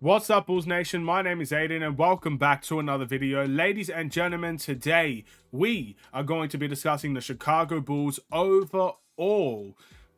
What's up, Bulls Nation? My name is Aiden and welcome back to another video. Ladies and gentlemen, today we are going to be discussing the Chicago Bulls overall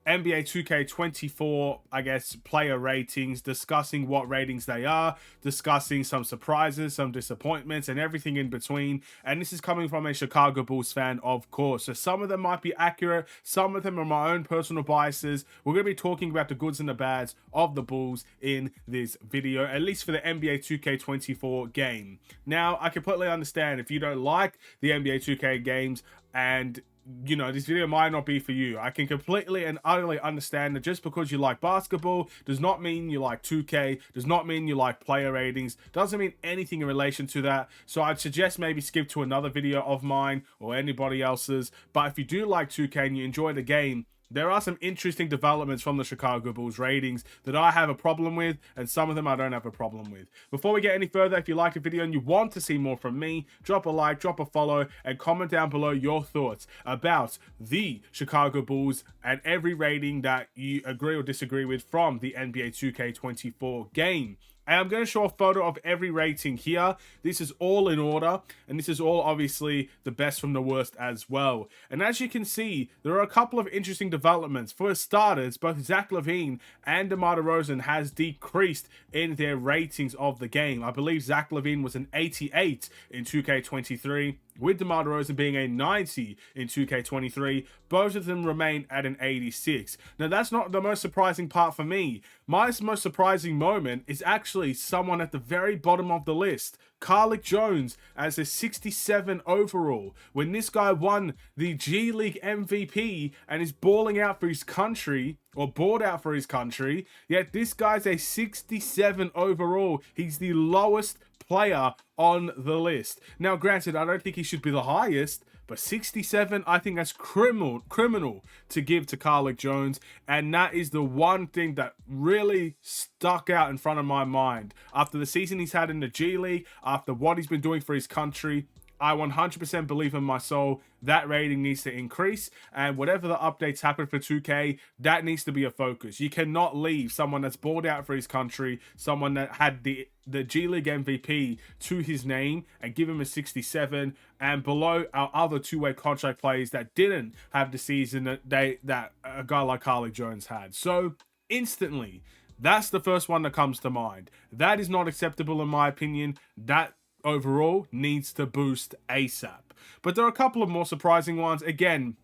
NBA 2K24, I guess, player ratings, discussing what ratings they are, discussing some surprises, some disappointments, and everything in between. And this is coming from a Chicago Bulls fan, of course. So some of them might be accurate, some of them are my own personal biases. We're going to be talking about the goods and the bads of the Bulls in this video, at least for the NBA 2K24 game. Now, I completely understand if you don't like the NBA 2K games and this video might not be for you. I can completely and utterly understand that just because you like basketball does not mean you like 2K, does not mean you like player ratings, doesn't mean anything in relation to that. So I'd suggest maybe skip to another video of mine or anybody else's. But if you do like 2K and you enjoy the game, there are some interesting developments from the Chicago Bulls ratings that I have a problem with, and some of them I don't have a problem with. Before we get any further, if you like the video and you want to see more from me, drop a like, drop a follow, and comment down below your thoughts about the Chicago Bulls and every rating that you agree or disagree with from the NBA 2K24 game. And I'm going to show a photo of every rating here. This is all in order, and this is all obviously the best from the worst as well. And as you can see, there are a couple of interesting developments. For starters, both Zach LaVine and DeMar DeRozan has decreased in their ratings of the game. I believe Zach LaVine was an 88 in 2K23. With DeMar DeRozan being a 90 in 2K23, both of them remain at an 86. Now, that's not the most surprising part for me. My most surprising moment is actually someone at the very bottom of the list, Carlik Jones, as a 67 overall. When this guy won the G League MVP and is balling out for his country, or balled out for his country, yet this guy's a 67 overall. He's the lowest player on the list. Now, granted, I don't think he should be the highest, but 67, I think that's criminal to give to Carlik Jones, and that is the one thing that really stuck out in front of my mind. After the season he's had in the G League, after what he's been doing for his country, I 100% believe in my soul that rating needs to increase, and whatever the updates happen for 2K, that needs to be a focus. You cannot leave someone that's balled out for his country, someone that had the G League MVP to his name, and give him a 67, and below our other two-way contract players that didn't have the season that a guy like Carlik Jones had. So instantly, that's the first one that comes to mind. That is not acceptable in my opinion. That overall needs to boost ASAP. But there are a couple of more surprising ones. Again,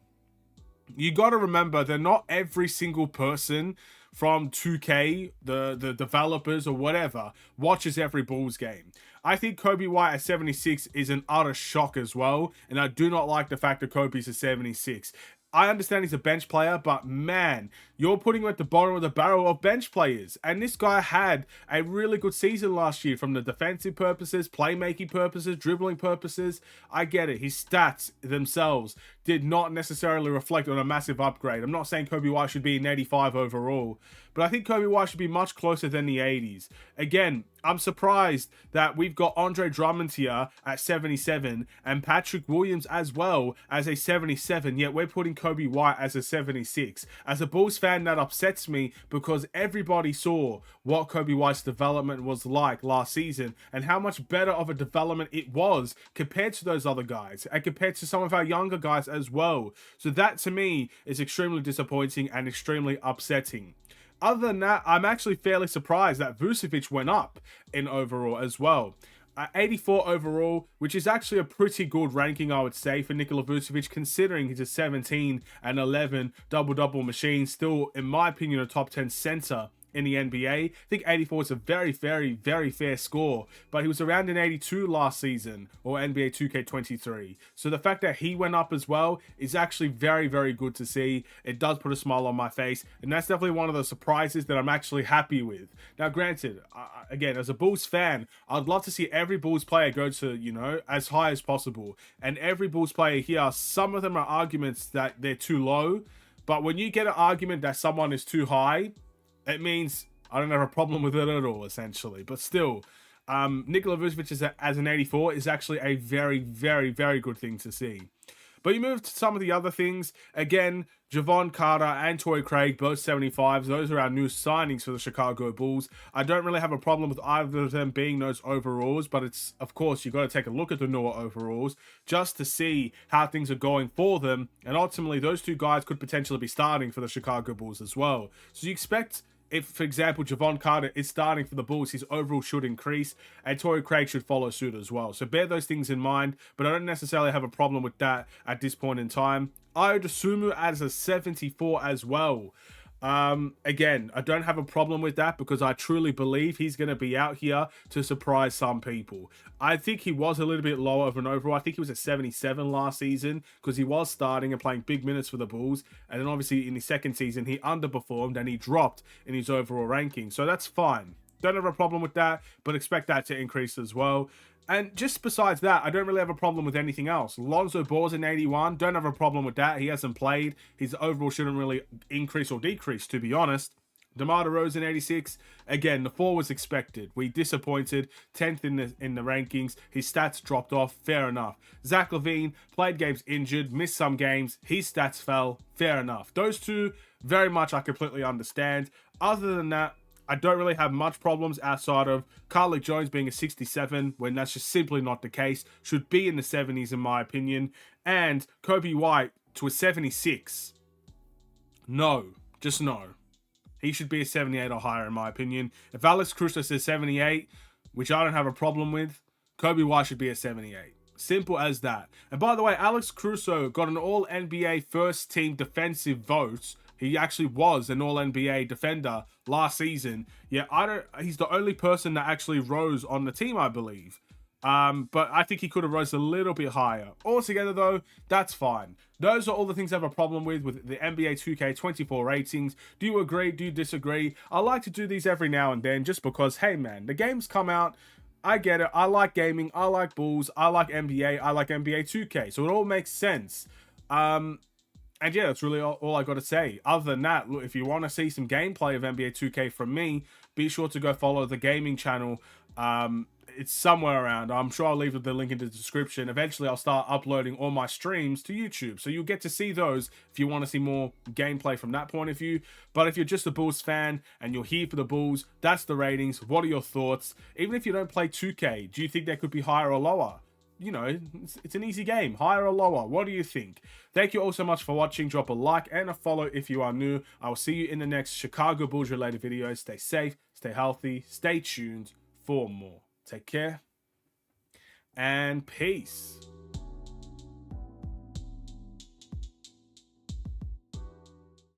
you got to remember that not every single person from 2K, the developers or whatever, watches every Bulls game. I think Kobe White at 76 is an utter shock as well, and I do not like the fact that Kobe's a 76. I understand he's a bench player, but man, you're putting him at the bottom of the barrel of bench players. And this guy had a really good season last year from the defensive purposes, playmaking purposes, dribbling purposes. I get it. His stats themselves did not necessarily reflect on a massive upgrade. I'm not saying Kobe White should be an 85 overall, but I think Kobe White should be much closer than the 80s. Again, I'm surprised that we've got Andre Drummond here at 77 and Patrick Williams as well as a 77, yet we're putting Kobe White as a 76. As a Bulls fan, that upsets me because everybody saw what Kobe White's development was like last season and how much better of a development it was compared to those other guys and compared to some of our younger guys as well. So that to me is extremely disappointing and extremely upsetting. Other than that, I'm actually fairly surprised that Vucevic went up in overall as well. 84 overall, which is actually a pretty good ranking, I would say, for Nikola Vucevic, considering he's a 17 and 11 double-double machine. Still, in my opinion, a top 10 center in the NBA. I think 84 is a very, very, very fair score, but he was around in 82 last season, or NBA 2K23. So the fact that he went up as well is actually very, very good to see. It does put a smile on my face, and that's definitely one of the surprises that I'm actually happy with. Now, granted, again, as a Bulls fan, I'd love to see every Bulls player go to, as high as possible. And every Bulls player here, some of them are arguments that they're too low, but when you get an argument that someone is too high, it means I don't have a problem with it at all, essentially. But still, Nikola Vucevic as an 84 is actually a very, very, very good thing to see. But you move to some of the other things. Again, Javon Carter and Torrey Craig, both 75s. Those are our new signings for the Chicago Bulls. I don't really have a problem with either of them being those overalls, but it's, of course, you've got to take a look at the newer overalls just to see how things are going for them. And ultimately, those two guys could potentially be starting for the Chicago Bulls as well. So you expect, if, for example, Javon Carter is starting for the Bulls, his overall should increase, and Torrey Craig should follow suit as well. So bear those things in mind, but I don't necessarily have a problem with that at this point in time. Ayo Dosunmu as a 74 as well. Again, I don't have a problem with that because I truly believe he's going to be out here to surprise some people. I think he was a little bit lower of an overall. I think he was a 77 last season because he was starting and playing big minutes for the Bulls. And then obviously in his second season, he underperformed and he dropped in his overall ranking. So that's fine. Don't have a problem with that, but expect that to increase as well. And just besides that, I don't really have a problem with anything else. Lonzo Ball's in 81. Don't have a problem with that. He hasn't played. His overall shouldn't really increase or decrease, to be honest. DeMar DeRozan 86. Again, the 4 was expected. We disappointed. 10th in the rankings. His stats dropped off. Fair enough. Zach LaVine played games injured, missed some games. His stats fell. Fair enough. Those two, very much I completely understand. Other than that, I don't really have much problems outside of Carlik Jones being a 67 when that's just simply not the case. Should be in the 70s in my opinion. And Kobe White to a 76. No. Just no. He should be a 78 or higher in my opinion. If Alex Caruso says 78, which I don't have a problem with, Kobe White should be a 78. Simple as that. And by the way, Alex Caruso got an All-NBA first team defensive vote. He actually was an All-NBA defender last season. Yeah, he's the only person that actually rose on the team, I believe. But I think he could have rose a little bit higher. Altogether, though, that's fine. Those are all the things I have a problem with the NBA 2K24 ratings. Do you agree? Do you disagree? I like to do these every now and then just because, hey, man, the games come out. I get it. I like gaming. I like Bulls. I like NBA. I like NBA 2K. So it all makes sense. And yeah, that's really all I got to say. Other than that, look, if you want to see some gameplay of NBA 2K from me, be sure to go follow the gaming channel. It's somewhere around. I'm sure I'll leave the link in the description. Eventually, I'll start uploading all my streams to YouTube. So you'll get to see those if you want to see more gameplay from that point of view. But if you're just a Bulls fan and you're here for the Bulls, that's the ratings. What are your thoughts? Even if you don't play 2K, do you think they could be higher or lower? You know, it's an easy game. Higher or lower? What do you think? Thank you all so much for watching. Drop a like and a follow if you are new. I will see you in the next Chicago Bulls related video. Stay safe, stay healthy, stay tuned for more. Take care and peace.